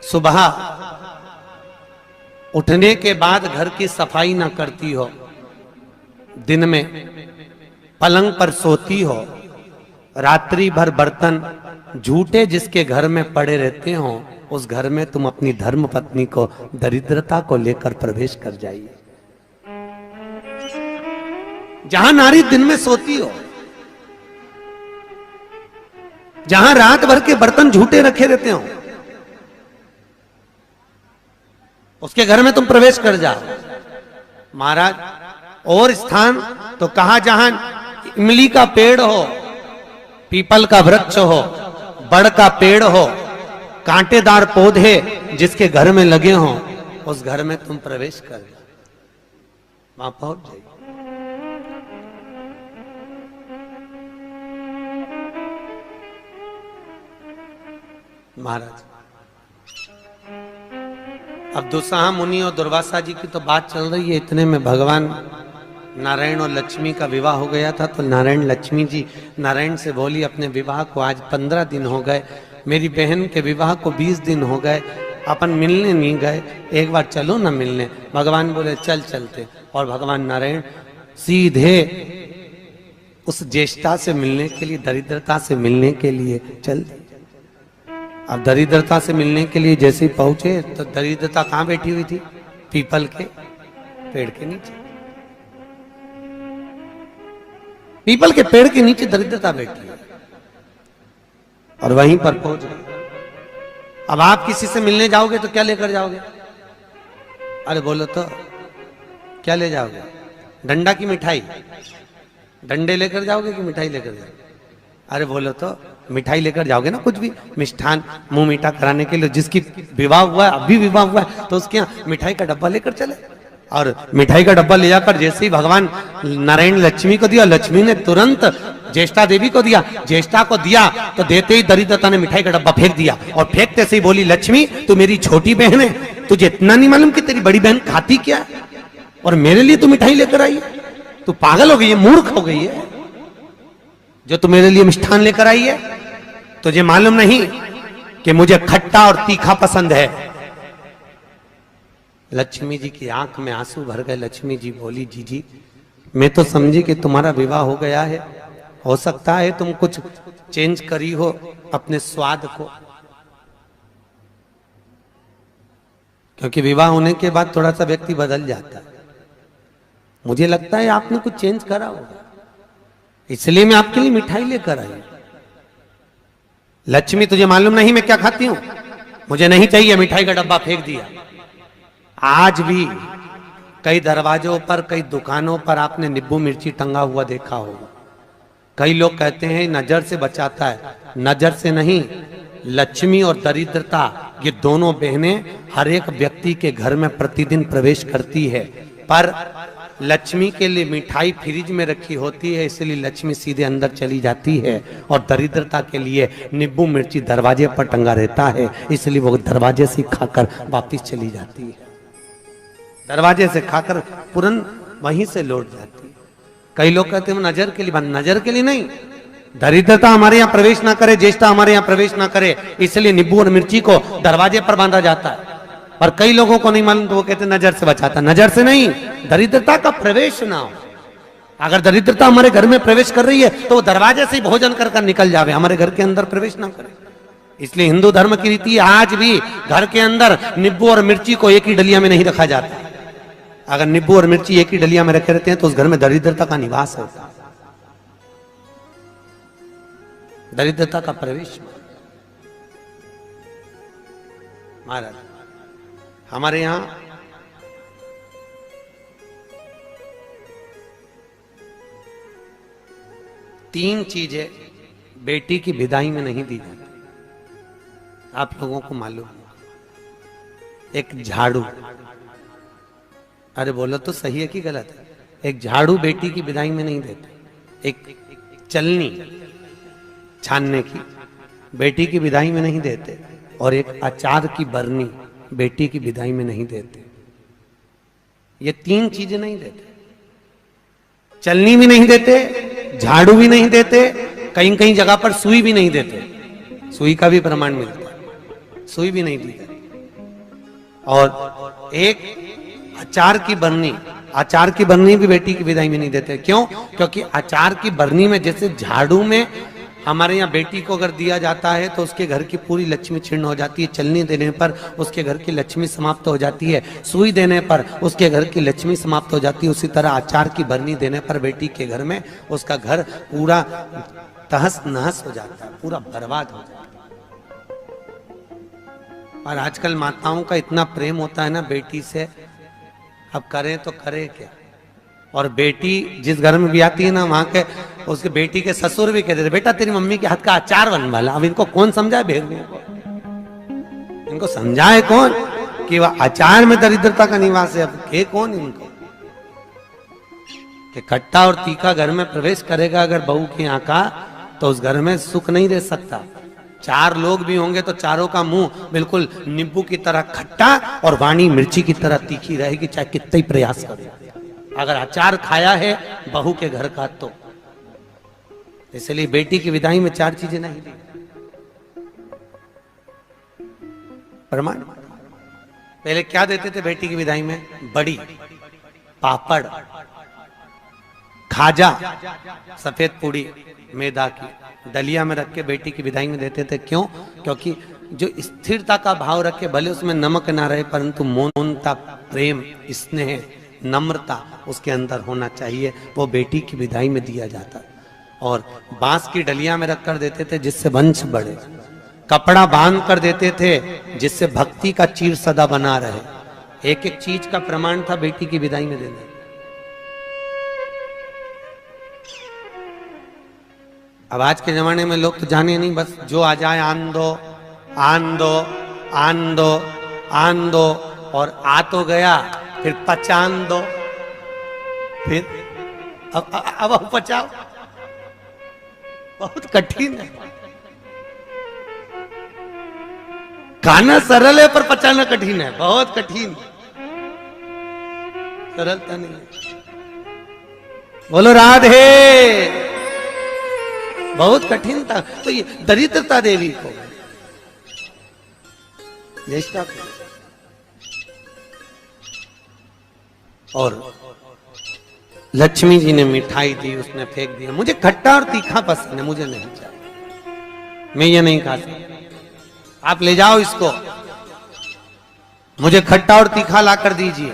सुबह उठने के बाद घर की सफाई ना करती हो, दिन में पलंग पर सोती हो, रात्रि भर बर्तन झूठे जिसके घर में पड़े रहते हो, उस घर में तुम अपनी धर्म पत्नी को दरिद्रता को लेकर प्रवेश कर जाइए। जहां नारी दिन में सोती हो, जहां रात भर के बर्तन झूठे रखे रहते हो, उसके घर में तुम प्रवेश कर जाओ। महाराज और स्थान तो कहा जहां इमली का पेड़ हो, पीपल का वृक्ष हो, बड़ का पेड़ हो, कांटेदार पौधे जिसके घर में लगे हो, उस घर में तुम प्रवेश कर जाओ, वहां पहुंच जाइए। महाराज अब दुस्साह मुनि और दुर्वासा जी की तो बात चल रही है, इतने में भगवान नारायण और लक्ष्मी का विवाह हो गया था। तो नारायण लक्ष्मी जी नारायण से बोली, अपने विवाह को आज 15 दिन हो गए, मेरी बहन के विवाह को 20 दिन हो गए, अपन मिलने नहीं गए, एक बार चलो ना मिलने। भगवान बोले चल चलते, और भगवान नारायण सीधे उस ज्येष्ठा से मिलने के लिए, दरिद्रता से मिलने के लिए चल दिए। अब दरिद्रता से मिलने के लिए जैसे ही पहुंचे तो दरिद्रता कहां बैठी हुई थी? पीपल के पेड़ के नीचे। पीपल के पेड़ के नीचे दरिद्रता बैठी है और वहीं पर पहुंच गए। अब आप किसी से मिलने जाओगे तो क्या लेकर जाओगे? अरे बोलो तो क्या ले जाओगे? डंडा की मिठाई? डंडे लेकर जाओगे कि मिठाई लेकर जाओगे? अरे बोलो तो मिठाई लेकर जाओगे ना, कुछ भी मिष्ठान मुंह मीठा कराने के लिए। जिसकी विवाह हुआ है, अभी विवाह हुआ है, तो उसके यहाँ मिठाई का डब्बा लेकर चले। और मिठाई का डब्बा ले जाकर जैसे ही भगवान नारायण लक्ष्मी को दिया, लक्ष्मी ने तुरंत ज्येष्ठा देवी को दिया। ज्येष्ठा को दिया तो देते ही दरिद्रता ने मिठाई का डब्बा फेंक दिया, और फेंकते से ही बोली, लक्ष्मी तू मेरी छोटी बहन है, तुझे इतना नहीं मालूम कि तेरी बड़ी बहन खाती क्या, और मेरे लिए तू मिठाई लेकर आई है? तू पागल हो गई है, मूर्ख हो गई है, जो तू मेरे लिए मिष्ठान लेकर आई है। तुझे मालूम नहीं कि मुझे खट्टा और तीखा पसंद है। लक्ष्मी जी की आंख में आंसू भर गए। लक्ष्मी जी बोली, जीजी मैं तो समझी कि तुम्हारा विवाह हो गया है, हो सकता है तुम कुछ चेंज करी हो अपने स्वाद को, क्योंकि विवाह होने के बाद थोड़ा सा व्यक्ति बदल जाता है। मुझे लगता है आपने कुछ चेंज करा होगा, इसलिए मैं आपके लिए मिठाई लेकर आई। लक्ष्मी तुझे मालूम नहीं मैं क्या खाती हूं? मुझे नहीं चाहिए, मिठाई का डब्बा फेंक दिया। आज भी कई दरवाजों पर, कई दुकानों पर आपने नींबू मिर्ची टंगा हुआ देखा होगा। कई लोग कहते हैं नजर से बचाता है, नजर से नहीं, लक्ष्मी और दरिद्रता ये दोनों बहनें हर एक व्यक्ति के घर में प्रतिदिन प्रवेश करती है। पर लक्ष्मी के लिए मिठाई फ्रिज में रखी होती है, इसलिए लक्ष्मी सीधे अंदर चली जाती है, और दरिद्रता के लिए नींबू मिर्ची दरवाजे पर टंगा रहता है, इसलिए वो दरवाजे से खाकर वापस चली जाती है। दरवाजे से खाकर तुरंत वहीं से लौट जाती है। कई लोग कहते हैं नजर के लिए, नजर के लिए नहीं, दरिद्रता हमारे यहाँ प्रवेश ना करे, ज्येष्ठा हमारे यहाँ प्रवेश ना करे, इसलिए नींबू और मिर्ची को दरवाजे पर बांधा जाता है। पर कई लोगों को नहीं मालूम, तो वो कहते नजर से बचाता। नजर से नहीं, दरिद्रता का प्रवेश ना हो। अगर दरिद्रता हमारे घर में प्रवेश कर रही है तो वो दरवाजे से ही भोजन कर कर निकल जावे, हमारे घर के अंदर प्रवेश ना करे। इसलिए हिंदू धर्म की रीति आज भी घर के अंदर नींबू और मिर्ची को एक ही डलिया में नहीं रखा जाता। अगर नींबू और मिर्ची एक ही डलिया में रखे रहते हैं तो उस घर में दरिद्रता का निवास होता है, दरिद्रता का प्रवेश। महाराज हमारे यहां तीन चीजें बेटी की विदाई में नहीं दी जाती, आप लोगों को मालूम है। एक झाड़ू, अरे बोलो तो सही है कि गलत है? एक झाड़ू बेटी की विदाई में नहीं देते। एक चलनी छानने की बेटी की विदाई में नहीं देते, और एक अचार की बरनी बेटी की विदाई में नहीं देते। ये तीन चीजें नहीं देते, चलनी भी नहीं देते, झाड़ू भी नहीं देते, कहीं कहीं जगह पर सुई भी नहीं देते। सुई का भी प्रमाण मिलता है, सुई भी नहीं दी जाती। और एक अचार की बरनी, अचार की बरनी भी बेटी की विदाई में नहीं देते। क्यों? क्योंकि अचार की बरनी में जैसे झाड़ू में हमारे यहाँ बेटी को अगर दिया जाता है तो उसके घर की पूरी लक्ष्मी छीण हो जाती है, चलने देने पर उसके घर की लक्ष्मी समाप्त हो जाती है, सुई देने पर उसके घर की लक्ष्मी समाप्त हो जाती है, उसी तरह अचार की बरनी देने पर बेटी के घर में उसका घर पूरा तहस नहस हो जाता है, पूरा बर्बाद हो जाता है। और आजकल माताओं का इतना प्रेम होता है ना बेटी से, अब करें तो करे क्या। और बेटी जिस घर में भी आती है ना, वहां के उसके बेटी के ससुर भी कहते थे बेटा तेरी मम्मी के हाथ का अचार बन वाला। अब इनको कौन समझाए भेड़ियों को, इनको समझाए कौन कि वह अचार में दरिद्रता का निवास है। अब के कौन इनको कि खट्टा और तीखा घर में प्रवेश करेगा अगर बहू के यहाँ का, तो उस घर में सुख नहीं रह सकता। चार लोग भी होंगे तो चारों का मुंह बिल्कुल नींबू की तरह खट्टा और वाणी मिर्ची की तरह तीखी रहेगी, चाहे कितना ही प्रयास करे। अगर अचार खाया है बहू के घर का तो। इसलिए बेटी की विदाई में चार चीजें नहीं दी। प्रमाण पहले क्या देते थे बेटी की विदाई में? बड़ी, पापड़, खाजा, सफेद पूड़ी मैदा की दलिया में रख के बेटी की विदाई में देते थे। क्यों? क्योंकि जो स्थिरता का भाव रखे, भले उसमें नमक ना रहे परंतु मौनता, प्रेम, स्नेह, नम्रता उसके अंदर होना चाहिए, वो बेटी की विदाई में दिया जाता। और बांस की डलिया में रख कर देते थे जिससे वंश बढ़े, कपड़ा बांध कर देते थे जिससे भक्ति का चीर सदा बना रहे। एक एक चीज का प्रमाण था बेटी की विदाई में देना। अब आज के जमाने में लोग तो जाने नहीं, बस जो आ जाए आन दो, आन दो, आन दो, आन दो, और आ तो गया फिर पचान दो, फिर अब पचाओ। बहुत कठिन है। खाना सरल है पर पचाना कठिन है, बहुत कठिन, सरलता नहीं है। बोलो राधे। बहुत कठिन था। तो ये दरिद्रता देवी को, ज्येष्ठा को, और लक्ष्मी जी ने मिठाई दी, उसने फेंक दिया। मुझे खट्टा और तीखा पसंद है, मुझे नहीं चाहिए, मैं ये नहीं खा सकता, आप ले जाओ इसको, मुझे खट्टा और तीखा ला कर दीजिए।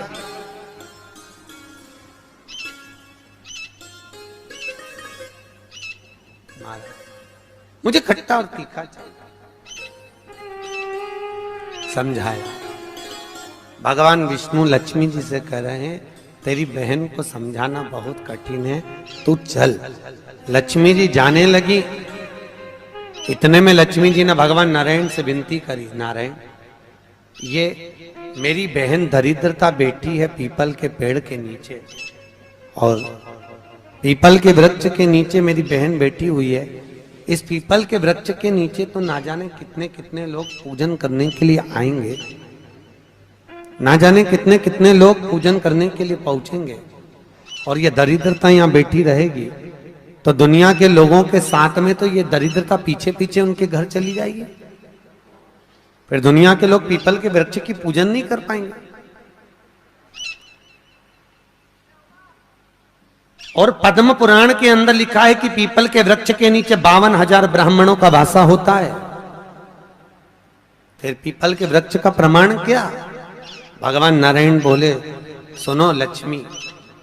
मुझे खट्टा और तीखा चाहिए। समझाया। भगवान विष्णु लक्ष्मी जी से कह रहे हैं तेरी बहन को समझाना बहुत कठिन है, तू चल। लक्ष्मी जी जाने लगी। इतने में लक्ष्मी जी ने भगवान नारायण से विनती करी, नारायण ये मेरी बहन दरिद्रता बैठी है पीपल के पेड़ के नीचे, और पीपल के वृक्ष के नीचे मेरी बहन बैठी हुई है। इस पीपल के वृक्ष के नीचे तो ना जाने कितने कितने लोग पूजन करने के लिए आएंगे, ना जाने कितने कितने लोग पूजन करने के लिए पहुंचेंगे, और ये दरिद्रता यहाँ बैठी रहेगी तो दुनिया के लोगों के साथ में तो ये दरिद्रता पीछे पीछे उनके घर चली जाएगी। फिर दुनिया के लोग पीपल के वृक्ष की पूजन नहीं कर पाएंगे। और पद्म पुराण के अंदर लिखा है कि पीपल के वृक्ष के नीचे 52,000 ब्राह्मणों का वासा होता है। फिर पीपल के वृक्ष का प्रमाण क्या? भगवान नारायण बोले सुनो लक्ष्मी,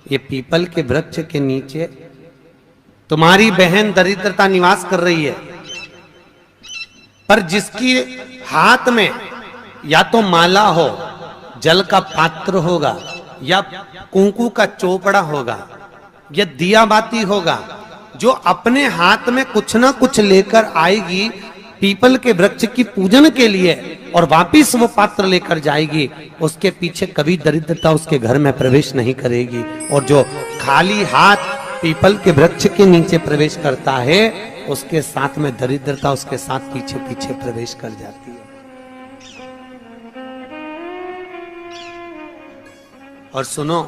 ये पीपल के वृक्ष के नीचे तुम्हारी बहन दरिद्रता निवास कर रही है, पर जिसकी हाथ में या तो माला हो, जल का पात्र होगा, या कुंकू का चोपड़ा होगा, या दिया बाती होगा, जो अपने हाथ में कुछ ना कुछ लेकर आएगी पीपल के वृक्ष की पूजन के लिए और वापिस वो पात्र लेकर जाएगी, उसके पीछे कभी दरिद्रता उसके घर में प्रवेश नहीं करेगी। और जो खाली हाथ पीपल के वृक्ष के नीचे प्रवेश करता है उसके साथ में दरिद्रता उसके साथ पीछे पीछे प्रवेश कर जाती है। और सुनो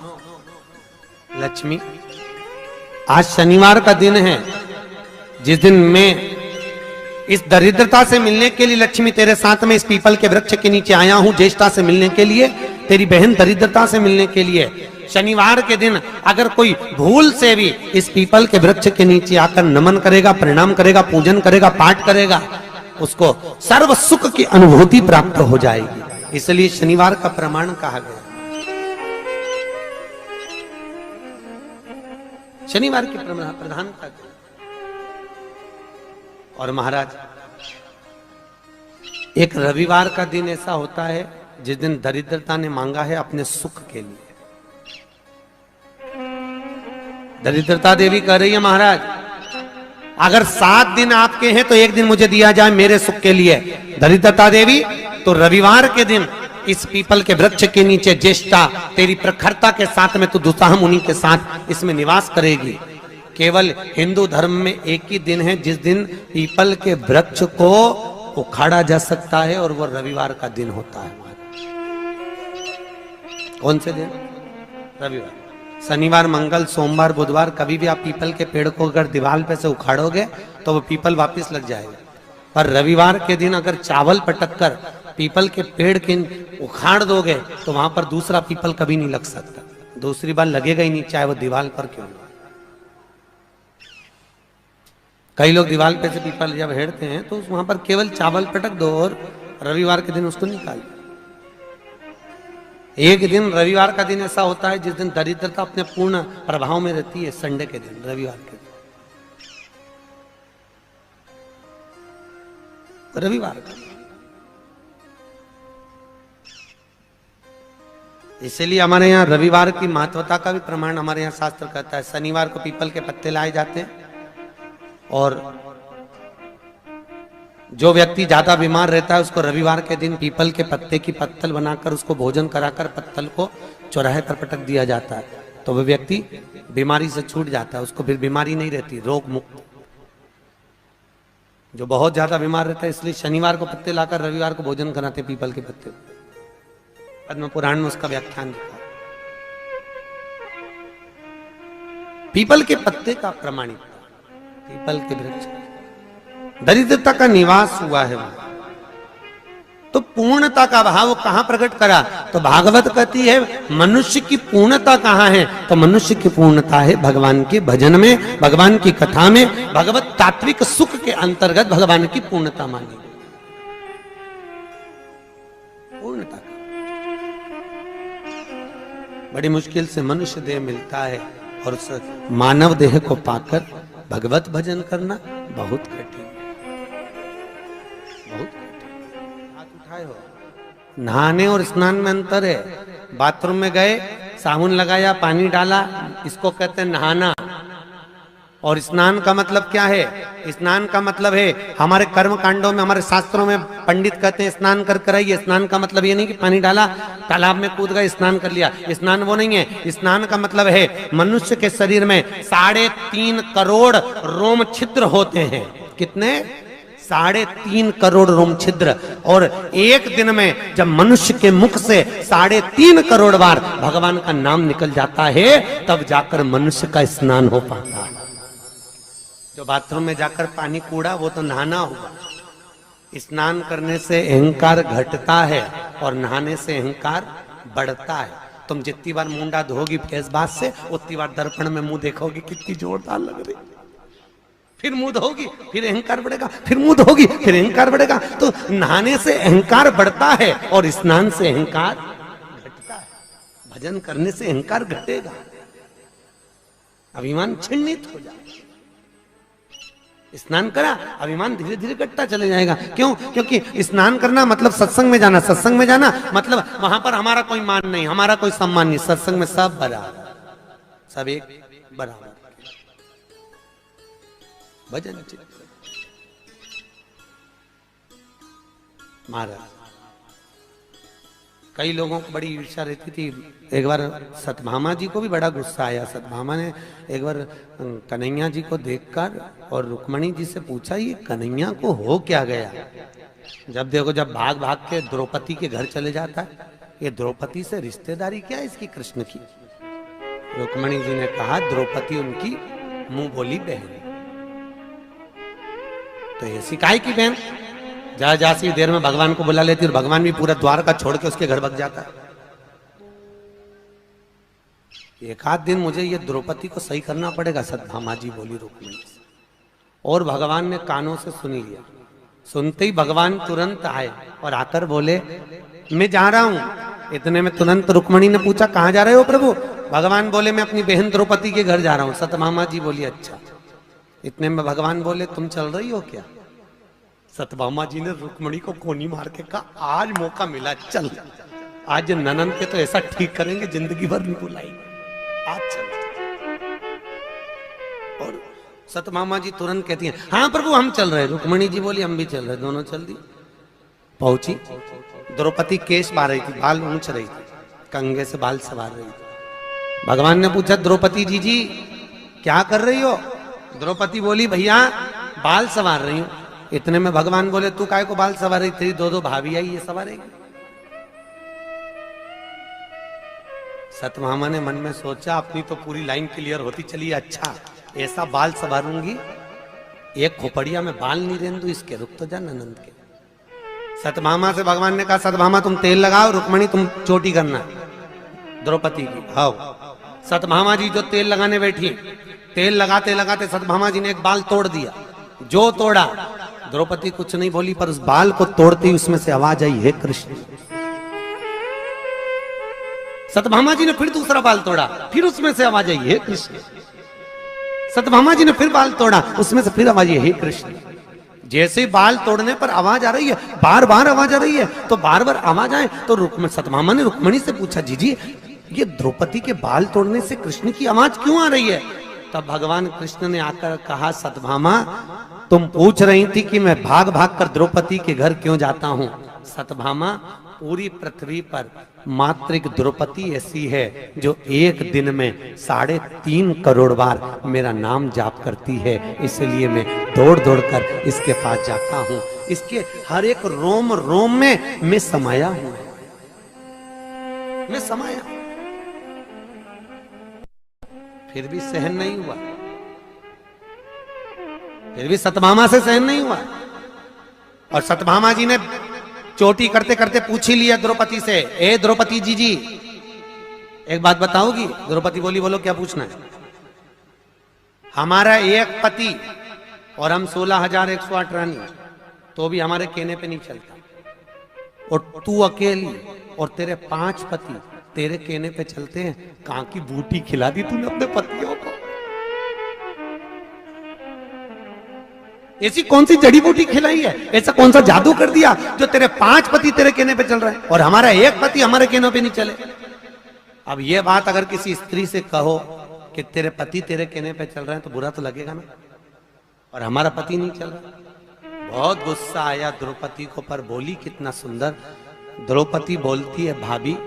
लक्ष्मी, आज शनिवार का दिन है, जिस दिन मैं इस दरिद्रता से मिलने के लिए लक्ष्मी तेरे साथ में इस पीपल के वृक्ष के नीचे आया हूं, ज्येष्ठता से मिलने के लिए, तेरी बहन दरिद्रता से मिलने के लिए। शनिवार के दिन अगर कोई भूल से भी इस पीपल के वृक्ष के नीचे आकर नमन करेगा, प्रणाम करेगा, पूजन करेगा, पाठ करेगा, उसको सर्व सुख की अनुभूति प्राप्त हो जाएगी। इसलिए शनिवार का प्रमाण कहा गया। शनिवार की प्रधानता। और महाराज, एक रविवार का दिन ऐसा होता है जिस दिन दरिद्रता ने मांगा है अपने सुख के लिए। दरिद्रता देवी कह रही है, महाराज अगर 7 दिन आपके हैं तो एक दिन मुझे दिया जाए मेरे सुख के लिए। दरिद्रता देवी तो रविवार के दिन इस पीपल के वृक्ष के नीचे ज्येष्ठा तेरी प्रखरता के साथ में तू दुसाह मुनि के साथ इसमें निवास करेगी। केवल हिंदू धर्म में एक ही दिन है जिस दिन पीपल के वृक्ष को उखाड़ा जा सकता है, और वो रविवार का दिन होता है। कौन से दिन? रविवार। शनिवार, मंगल, सोमवार, बुधवार कभी भी आप पीपल के पेड़ को अगर दीवार पे से उखाड़ोगे तो वो पीपल वापस लग जाएगा। पर रविवार के दिन अगर चावल पटक कर पीपल के पेड़ के उखाड़ दोगे तो वहां पर दूसरा पीपल कभी नहीं लग सकता, दूसरी बार लगेगा ही नहीं, चाहे वो दीवार पर क्यों ना। कई लोग दीवार पे से पीपल जब हेड़ते हैं तो वहां पर केवल चावल पटक दो और रविवार के दिन उसको निकाल दो। एक दिन रविवार का दिन ऐसा होता है जिस दिन दरिद्रता अपने पूर्ण प्रभाव में रहती है, संडे के दिन, रविवार के दिन, रविवार का। इसलिए हमारे यहाँ रविवार की महत्वता का भी प्रमाण हमारे यहाँ शास्त्र कहता है। शनिवार को पीपल के पत्ते लाए जाते हैं, और जो व्यक्ति ज्यादा बीमार रहता है उसको रविवार के दिन पीपल के पत्ते की पत्तल बनाकर उसको भोजन कराकर पत्तल को चौराहे पर पटक दिया जाता है, तो वह व्यक्ति बीमारी से छूट जाता है, उसको फिर बीमारी नहीं रहती, रोग मुक्त। जो बहुत ज्यादा बीमार रहता है इसलिए शनिवार को पत्ते लाकर रविवार को भोजन कराते पीपल के पत्ते। पद्म पुराण में उसका व्याख्यान लिखा। पीपल के पत्ते का प्रमाणित, पीपल के वृक्ष, दरिद्रता का निवास हुआ है वहां। तो पूर्णता का भाव कहां प्रकट करा? तो भागवत कहती है मनुष्य की पूर्णता कहां है? तो मनुष्य की पूर्णता है भगवान के भजन में, भगवान की कथा में, भगवत तात्विक सुख के अंतर्गत भगवान की पूर्णता मानी। पूर्णता बड़ी मुश्किल से मनुष्य देह मिलता है, और उस मानव देह को पाकर भगवत भजन करना बहुत कठिन, बहुत कठिन। हाथ उठाए हो। नहाने और स्नान में अंतर है। बाथरूम में गए, साबुन लगाया, पानी डाला, इसको कहते हैं नहाना। और स्नान का मतलब क्या है? स्नान का मतलब है हमारे कर्म कांडों में, हमारे शास्त्रों में पंडित कहते हैं स्नान कर कर आइए। स्नान का मतलब ये नहीं कि पानी डाला, तालाब में कूद गए, स्नान कर लिया, स्नान वो नहीं है। स्नान का मतलब है मनुष्य के शरीर में 3.5 करोड़ रोम छिद्र होते हैं। कितने? 3.5 करोड़ रोम छिद्र। और एक दिन में जब मनुष्य के मुख से 3.5 करोड़ बार भगवान का नाम निकल जाता है, तब जाकर मनुष्य का स्नान हो पाता है। जो बाथरूम में जाकर पानी कूड़ा वो तो नहाना हुआ। स्नान करने से अहंकार घटता है और नहाने से अहंकार बढ़ता है। तुम जितनी बार मुंडा धोगी फेस बात से, उतनी बार दर्पण में मुंह देखोगी कितनी जोरदार लग रही, फिर मुंह धोगी, फिर अहंकार बढ़ेगा, फिर मुंह धोगी, फिर अहंकार बढ़ेगा। तो नहाने से अहंकार बढ़ता है और स्नान से अहंकार घटता है। भजन करने से अहंकार घटेगा, अभिमान छिन्नित हो जाएगा। स्नान करा, अभिमान धीरे धीरे घटता चले जाएगा। क्यों? क्योंकि स्नान करना मतलब सत्संग में जाना, सत्संग में जाना मतलब वहां पर हमारा कोई मान नहीं, हमारा कोई सम्मान नहीं। सत्संग में सब बराबर, सब एक बराबर। भजन महाराज, कई लोगों को बड़ी ईर्ष्या रहती थी। एक बार सतभामा जी को भी बड़ा गुस्सा आया। सतभामा ने एक बार कन्हैया जी को देखकर और रुक्मणी जी से पूछा, ये कन्हैया को हो क्या गया? जब देखो, जब भाग भाग के द्रौपदी के घर चले जाता है, ये द्रौपदी से रिश्तेदारी क्या है इसकी कृष्ण की? रुक्मणी जी ने कहा द्रौपदी उनकी मुंह बोली बहन। तो ऐसी काहे की बहन, जा जा सी देर में भगवान को बुला लेती और भगवान भी पूरा द्वार का छोड़ के उसके घर भग जाता। एक आध दिन मुझे ये द्रौपदी को सही करना पड़ेगा, सत्यभामा जी बोली रुक्मिणी से। और भगवान ने कानों से सुनी लिया। सुनते ही भगवान तुरंत आए और आकर बोले मैं जा रहा हूं। इतने में तुरंत रुक्मिणी ने पूछा कहां जा रहे हो प्रभु? भगवान बोले मैं अपनी बहन द्रौपदी के घर जा रहा हूं। सत्यभामा जी बोली अच्छा। इतने में भगवान बोले तुम चल रही हो क्या? सत्यभामा जी ने रुक्मिणी को कोनी मार के कहा आज मौका मिला, चल आज ननन के तो ऐसा ठीक करेंगे जिंदगी भर नहीं बुलाएंगे, आज चल। और सत्यभामा जी तुरंत कहती हैं हाँ प्रभु हम चल रहे। रुक्मिणी जी बोली हम भी चल रहे। दोनों चल दी। पहुंची, द्रौपदी केश बार रही थी, बाल ऊंच रही थी, कंगे से बाल सवार रही थी। भगवान ने पूछा द्रौपदी जी क्या कर रही हो? द्रौपदी बोली भैया बाल सवार रही हूं। इतने में भगवान बोले तू काय को बाल सवार रही? तेरी दो भाभी आई, ये सवारेगी। सत्यभामा ने मन में सोचा अपनी तो पूरी लाइन क्लियर होती चली, अच्छा ऐसा बाल सवारूंगी एक खोपड़िया में बाल नहीं रहने दूं इसके, रुक तो जा ननंद के। सत्यभामा से भगवान ने कहा सत्यभामा तुम तेल लगाओ, रुक्मिणी तुम चोटी करना द्रौपदी की। हाउ सत्यभामा जी जो तेल लगाने बैठी, तेल लगाते लगाते सत्यभामा जी ने एक बाल तोड़ दिया। जो तोड़ा, द्रौपदी कुछ नहीं बोली, पर उस बाल को तोड़ते ही उसमें से आवाज आई हे कृष्ण। सत्यभामा जी ने फिर दूसरा बाल तोड़ा, फिर उसमें से आवाज आई हे कृष्ण। सत्यभामा जी ने फिर बाल तोड़ा, उसमें से फिर आवाज आई हे कृष्ण। जैसे बाल तोड़ने पर आवाज आ रही है, बार बार आवाज आ रही है, तो बार बार आवाज आए तो सत्यभामा ने रुक्मिणी से पूछा जी ये द्रौपदी के बाल तोड़ने से कृष्ण की आवाज क्यों आ रही है? तब भगवान कृष्ण ने आकर कहा सत्यभामा तुम पूछ रही थी कि मैं भाग भाग कर द्रौपदी के घर क्यों जाता हूं। सत्यभामा पूरी पृथ्वी पर मात्र एक द्रौपदी ऐसी है जो एक दिन में 3.5 करोड़ बार मेरा नाम जाप करती है, इसलिए मैं दौड़ दौड़ कर इसके पास जाता हूं। इसके हर एक रोम रोम में मैं समाया हूं, मैं समाया। फिर भी सहन नहीं हुआ, फिर भी सत्यभामा से सहन नहीं हुआ। और सत्यभामा जी ने चोटी करते करते पूछ ही लिया द्रौपदी से, ए द्रौपदी जी एक बात बताओगी? द्रौपदी बोली बोलो क्या पूछना है? हमारा एक पति और हम 16,108 रानी, तो भी हमारे कहने पे नहीं चलता। और तू अकेली और तेरे 5 पति तेरे कहने पे चलते हैं। कहां की बूटी खिला दी तूने अपने पतियों को? ऐसी कौन सी जड़ी बूटी खिलाई है? ऐसा कौन सा जादू कर दिया जो तेरे 5 पति तेरे कहने पे चल रहे हैं और हमारा एक पति हमारे कहने पे नहीं चले? अब ये बात अगर किसी स्त्री से कहो कि तेरे पति तेरे कहने पे चल रहे हैं तो बुरा तो लगेगा ना, और हमारा पति नहीं चल रहा। बहुत गुस्सा आया द्रौपदी को, पर बोली कितना सुंदर। द्रौपदी बोलती है भाभी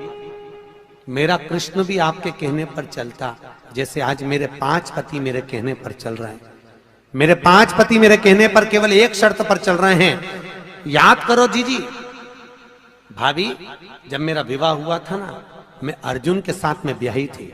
मेरा कृष्ण भी आपके कहने पर चलता जैसे आज मेरे 5 पति मेरे कहने पर चल रहे हैं। मेरे 5 पति मेरे कहने पर केवल एक शर्त पर चल रहे हैं। याद करो जी भाभी जब मेरा विवाह हुआ था ना, मैं अर्जुन के साथ में ब्याही थी।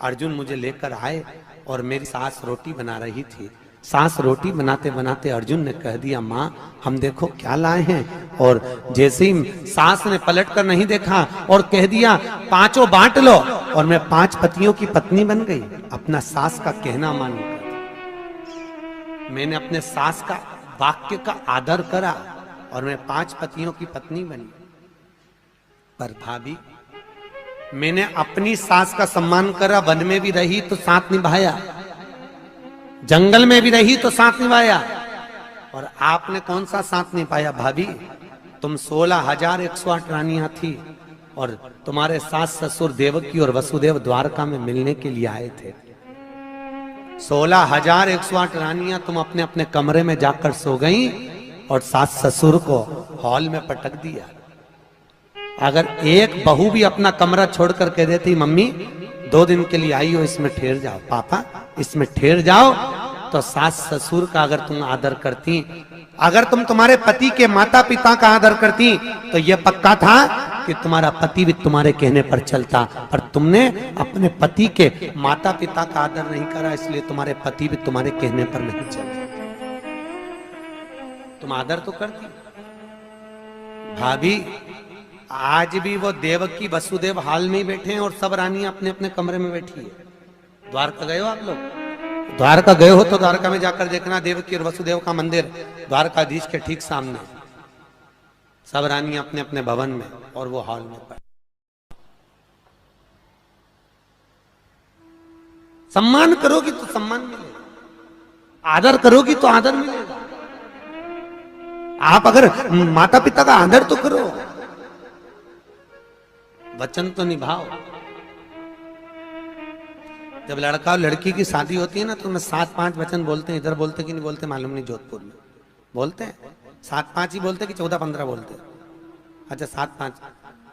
अर्जुन मुझे लेकर आए और मेरी सास रोटी बना रही थी। सास रोटी बनाते बनाते अर्जुन ने कह दिया माँ हम देखो क्या लाए हैं, और जैसे ही सास ने पलट कर नहीं देखा और कह दिया 5 बांट लो, और मैं 5 पतियों की पत्नी बन गई। अपना सास का कहना मानकर मैंने अपने सास का वाक्य का आदर करा और मैं 5 पतियों की पत्नी बनी। पर भाभी मैंने अपनी सास का सम्मान करा, वन में भी रही तो साथ निभाया, जंगल में भी रही तो साथ निभाया, और आपने कौन सा साथ निभाया भाभी? तुम 16,108 रानियां थी और तुम्हारे सास ससुर देवकी और वसुदेव द्वारका में मिलने के लिए आए थे। 16,108 रानियां तुम अपने अपने कमरे में जाकर सो गई और सास ससुर को हॉल में पटक दिया। अगर एक बहू भी अपना कमरा छोड़कर कह देती मम्मी 2 दिन के लिए आई हो, इसमें ठहर जाओ, पापा इसमें ठहर जाओ, तो सास ससुर का अगर तुम आदर करती, अगर तुम तुम्हारे पति के माता पिता का आदर करती, तो यह पक्का था कि तुम्हारा पति भी तुम्हारे कहने पर चलता। पर तुमने अपने पति के माता पिता का आदर नहीं करा, इसलिए तुम्हारे पति भी तुम्हारे कहने पर नहीं चलते। तुम आदर तो करती। भाभी आज भी वो देवकी वसुदेव हाल में ही बैठे हैं और सब रानियां अपने अपने कमरे में बैठी है। द्वारका गए हो आप लोग? द्वारका गए हो तो द्वारका में जाकर देखना, देवकी और वसुदेव का मंदिर द्वारकाधीश के ठीक सामने, सब रानियां अपने अपने भवन में और वो हॉल में। सम्मान करोगी तो सम्मान मिलेगा, आदर करोगी तो आदर मिलेगा। आप अगर माता पिता का आदर तो करो, वचन तो निभाओ। जब लड़का और लड़की की शादी होती है ना तो मैं 7-5 वचन बोलते हैं। इधर बोलते कि नहीं बोलते मालूम नहीं, जोधपुर में बोलते हैं 7-5 ही बोलते कि 14-15 बोलते। अच्छा 7-5,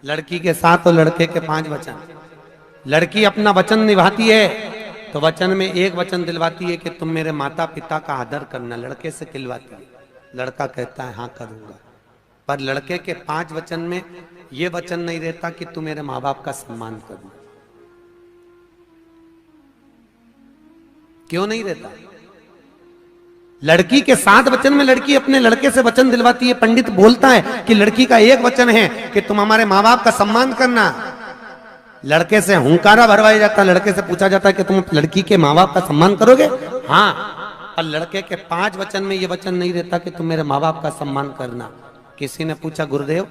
लड़की के 7 और लड़के के 5 वचन। लड़की अपना वचन निभाती है तो वचन में एक वचन दिलवाती है कि तुम मेरे माता पिता का आदर करना, लड़के से खिलवाती है। लड़का कहता है हाँ करूंगा। पर लड़के के 5 वचन में यह वचन नहीं रहता कि तू मेरे माँ बाप का सम्मान करना। क्यों नहीं रहता? लड़की के 7 वचन में लड़की अपने लड़के से वचन दिलवाती है। पंडित बोलता है कि लड़की का एक वचन है कि तुम हमारे माँ बाप का सम्मान करना। लड़के से हुंकारा भरवाया जाता है, लड़के से पूछा जाता है कि तुम लड़की के माँ बाप का सम्मान करोगे? हाँ। और लड़के के 5 वचन में ये वचन नहीं रहता कि तुम मेरे माँ बाप का सम्मान करना। किसी ने पूछा गुरुदेव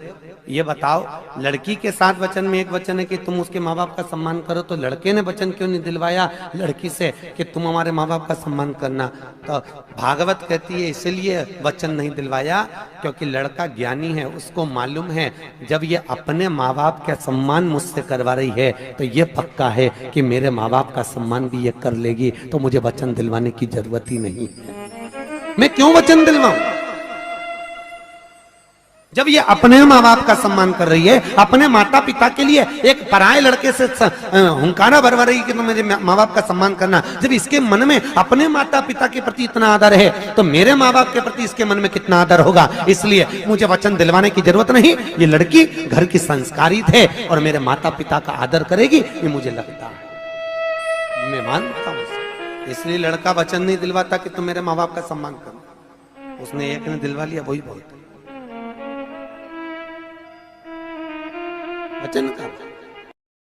ये बताओ, लड़की के 7 वचन में एक वचन है कि तुम उसके माँ बाप का सम्मान करो, तो लड़के ने वचन क्यों नहीं दिलवाया लड़की से कि तुम हमारे माँ बाप का सम्मान करना? तो भागवत कहती है इसलिए वचन नहीं दिलवाया क्योंकि लड़का ज्ञानी है, उसको मालूम है जब ये अपने माँ बाप का सम्मान मुझसे करवा रही है तो ये पक्का है कि मेरे माँ बाप का सम्मान भी ये कर लेगी, तो मुझे वचन दिलवाने की जरूरत ही नहीं है। मैं क्यों वचन दिलवाऊं जब ये अपने माँ बाप का सम्मान कर रही है, अपने माता पिता के लिए एक पराये लड़के से हुंकारा भरवा रही है कि तुम मेरे माँ बाप का सम्मान करना। जब इसके मन में अपने माता पिता के प्रति इतना आदर है तो मेरे माँ बाप के प्रति इसके मन में कितना आदर होगा। इसलिए मुझे वचन दिलवाने की जरूरत नहीं। ये लड़की घर की संस्कारित है और मेरे माता पिता का आदर करेगी, ये मुझे लगता है, मैं मानता हूं। इसलिए लड़का वचन नहीं दिलवाता कि तुम मेरे माँ बाप का सम्मान करो। उसने एक ने दिलवा लिया, वही बहुत वचन का